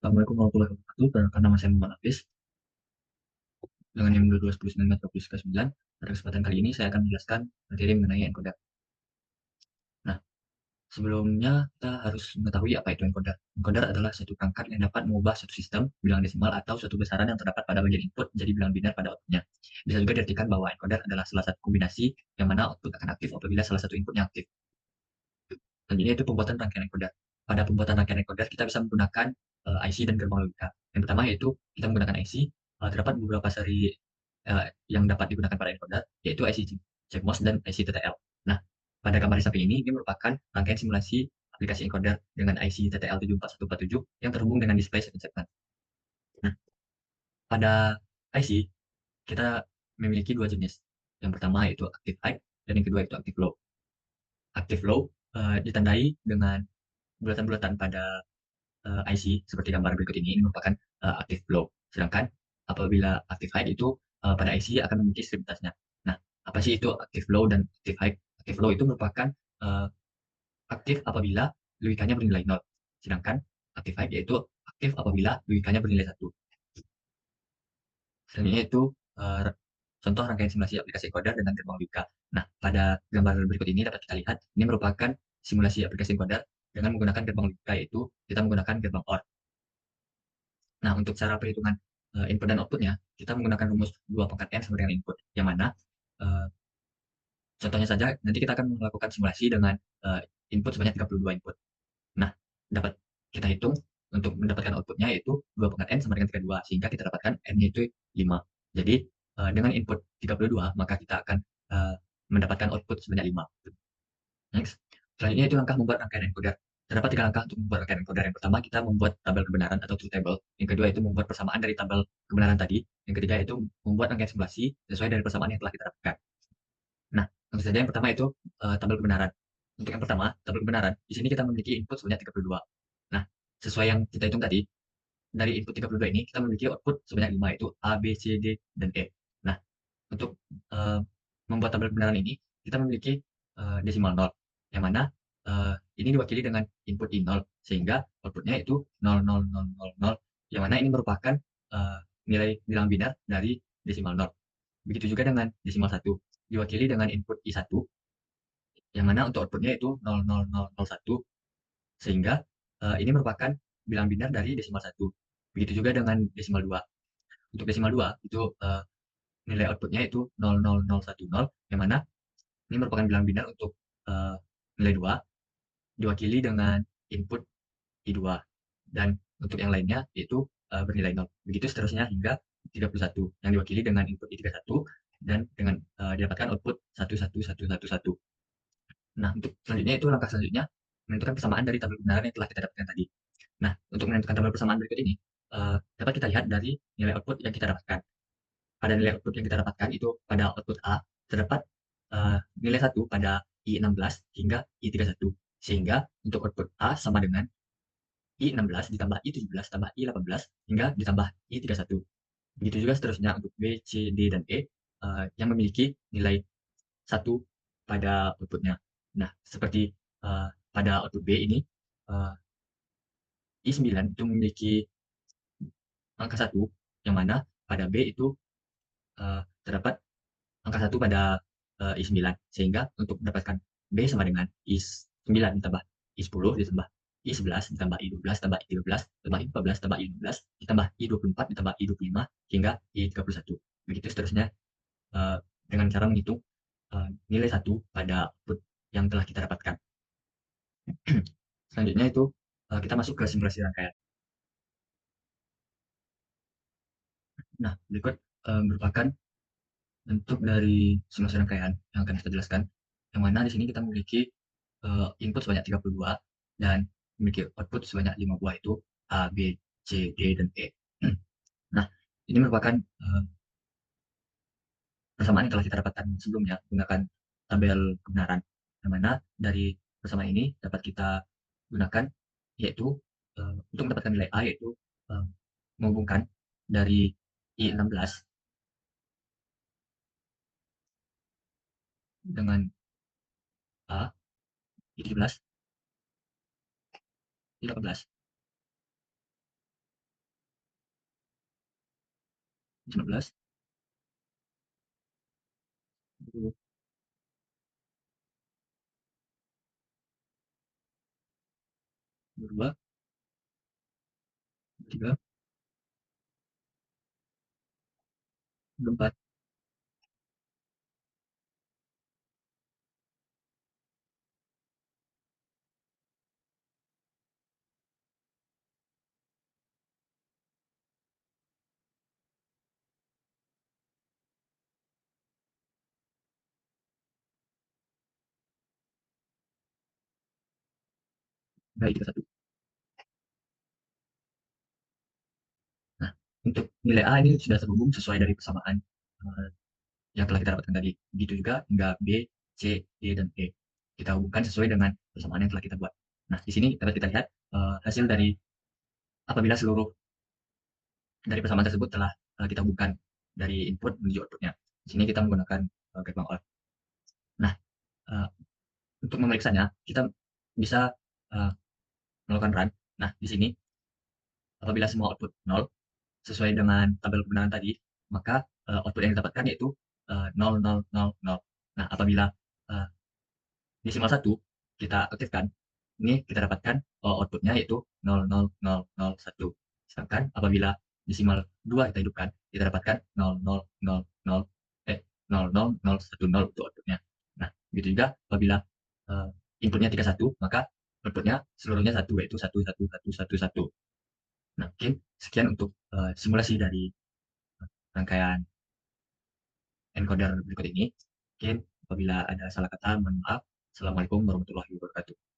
Assalamualaikum warahmatullahi wabarakatuh. Perkenalkan nama saya Muhammad Hafiz dengan NIM 22109429. Pada kesempatan kali ini saya akan menjelaskan materi mengenai encoder. Nah, sebelumnya kita harus mengetahui apa itu encoder. Encoder adalah satu perangkat yang dapat mengubah satu sistem bilang desimal atau suatu besaran yang terdapat pada bagian input menjadi bilang biner pada outputnya. Bisa juga diartikan bahwa encoder adalah salah satu kombinasi yang mana output akan aktif apabila salah satu inputnya aktif. Selanjutnya itu pembuatan rangkaian encoder. Pada pembuatan rangkaian encoder kita bisa menggunakan IC dan gerbang logika. Yang pertama yaitu kita menggunakan IC. Terdapat beberapa seri yang dapat digunakan pada encoder, yaitu IC CMOS dan IC TTL. Nah, pada gambar di samping ini merupakan rangkaian simulasi aplikasi encoder dengan IC TTL 74147 yang terhubung dengan display segmen. Nah, pada IC kita memiliki dua jenis. Yang pertama yaitu active high dan yang kedua itu active low. Active low ditandai dengan bulatan-bulatan pada IC seperti gambar berikut ini merupakan active low. Sedangkan apabila active high itu pada IC akan memiliki stabilitasnya. Nah, apa sih itu active low dan active high? Active low itu merupakan uh, aktif apabila logikanya bernilai 0. Sedangkan active high yaitu aktif apabila logikanya bernilai 1. Selanjutnya itu uh, contoh rangkaian simulasi aplikasi encoder dengan gerbang logika. Nah, pada gambar berikut ini dapat kita lihat ini merupakan simulasi aplikasi encoder dengan menggunakan gerbang logika yaitu kita menggunakan gerbang OR. Nah, untuk cara perhitungan input dan outputnya, kita menggunakan rumus 2 pangkat N sama dengan input, yang mana uh, contohnya saja, nanti kita akan melakukan simulasi dengan input sebanyak 32 input. Nah, dapat kita hitung untuk mendapatkan outputnya yaitu 2 pangkat N sama dengan 32, sehingga kita dapatkan N-nya itu 5. Jadi, dengan input 32, maka kita akan mendapatkan output sebanyak 5. Next. Selanjutnya itu langkah membuat rangkaian encoder. Terdapat 3 langkah untuk membuat rangkaian encoder. Yang pertama, kita membuat tabel kebenaran atau truth table. Yang kedua, itu membuat persamaan dari tabel kebenaran tadi. Yang ketiga, itu membuat rangkaian simulasi sesuai dari persamaan yang telah kita dapatkan. Nah, tentu saja yang pertama itu tabel kebenaran. Untuk yang pertama, tabel kebenaran, di sini kita memiliki input sebanyak 32. Nah, sesuai yang kita hitung tadi, dari input 32 ini, kita memiliki output sebanyak 5, yaitu A, B, C, D, dan E. Nah, untuk membuat tabel kebenaran ini, kita memiliki desimal 0, yang mana ini diwakili dengan input I0, sehingga outputnya itu 0,0000, yang mana ini merupakan nilai bilang biner dari desimal 0. Begitu juga dengan desimal 1, diwakili dengan input I1, yang mana untuk outputnya itu 0,0001, sehingga ini merupakan bilang biner dari desimal 1. Begitu juga dengan desimal 2. Untuk desimal 2, itu nilai outputnya itu 0,0010, yang mana ini merupakan bilang biner untuk nilai 2, diwakili dengan input I2. Dan untuk yang lainnya yaitu bernilai 0. Begitu seterusnya hingga 31, yang diwakili dengan input I31 dan dengan didapatkan output 11111. Nah, untuk selanjutnya itu langkah selanjutnya menentukan persamaan dari tabel kebenaran yang telah kita dapatkan tadi. Nah, untuk menentukan tabel persamaan berikut ini dapat kita lihat dari nilai output yang kita dapatkan. Pada nilai output yang kita dapatkan itu pada output A terdapat nilai 1 pada I16 hingga I31. Sehingga untuk output A sama dengan I16 ditambah I17 tambah I18 hingga ditambah I31. Begitu juga seterusnya untuk B, C, D, dan E yang memiliki nilai 1 pada outputnya. Nah, seperti pada output B ini, uh, I9 itu memiliki angka 1, yang mana pada B itu terdapat angka 1 pada I9. Sehingga untuk mendapatkan B sama dengan I9 ditambah I10 ditambah I11 ditambah I12 tambah I13 tambah I14 tambah I15 ditambah I24 ditambah I25 hingga I31. Begitu seterusnya dengan cara menghitung nilai 1 pada output yang telah kita dapatkan. Selanjutnya itu kita masuk ke simulasi rangkaian. Nah, berikut merupakan bentuk dari simulasi rangkaian yang akan kita jelaskan. Yang mana di sini kita memiliki input sebanyak 32 dan memiliki output sebanyak 5 buah itu A, B, C, D, dan E. Nah, ini merupakan persamaan yang telah kita dapatkan sebelumnya menggunakan tabel kebenaran. Yang mana dari persamaan ini dapat kita gunakan yaitu untuk mendapatkan nilai A yaitu uh, menghubungkan dari I16 dengan A, I17, I18, 19, 20, 22, 23, 24. Baik, 31. Nah, untuk nilai A ini sudah terhubung sesuai dari persamaan yang telah kita dapatkan tadi. Begitu juga hingga B, C, D, dan E. Kita hubungkan sesuai dengan persamaan yang telah kita buat. Nah, di sini dapat kita lihat hasil dari apabila seluruh dari persamaan tersebut telah kita hubungkan dari input menuju outputnya. Di sini kita menggunakan gerbang OR. Nah, uh, untuk memeriksanya, kita bisa uh, melakukan run. Nah, di sini apabila semua output 0, sesuai dengan tabel kebenaran tadi, maka output yang didapatkan yaitu 0, 0, 0, 0. Nah, apabila uh, desimal 1 kita aktifkan, ini kita dapatkan outputnya yaitu 0, 0, 0, 0, 1. Sedangkan apabila desimal 2 kita hidupkan, kita dapatkan 0, 0, 0, 0, 0, 0, 0, 1, 0 untuk outputnya. Nah, begitu juga apabila uh, inputnya 31, maka outputnya seluruhnya 1, yaitu 1, 1, 1, 1, 1. Nah, mungkin sekian untuk simulasi dari rangkaian encoder berikut ini. Mungkin apabila ada salah kata, mohon maaf. Assalamualaikum warahmatullahi wabarakatuh.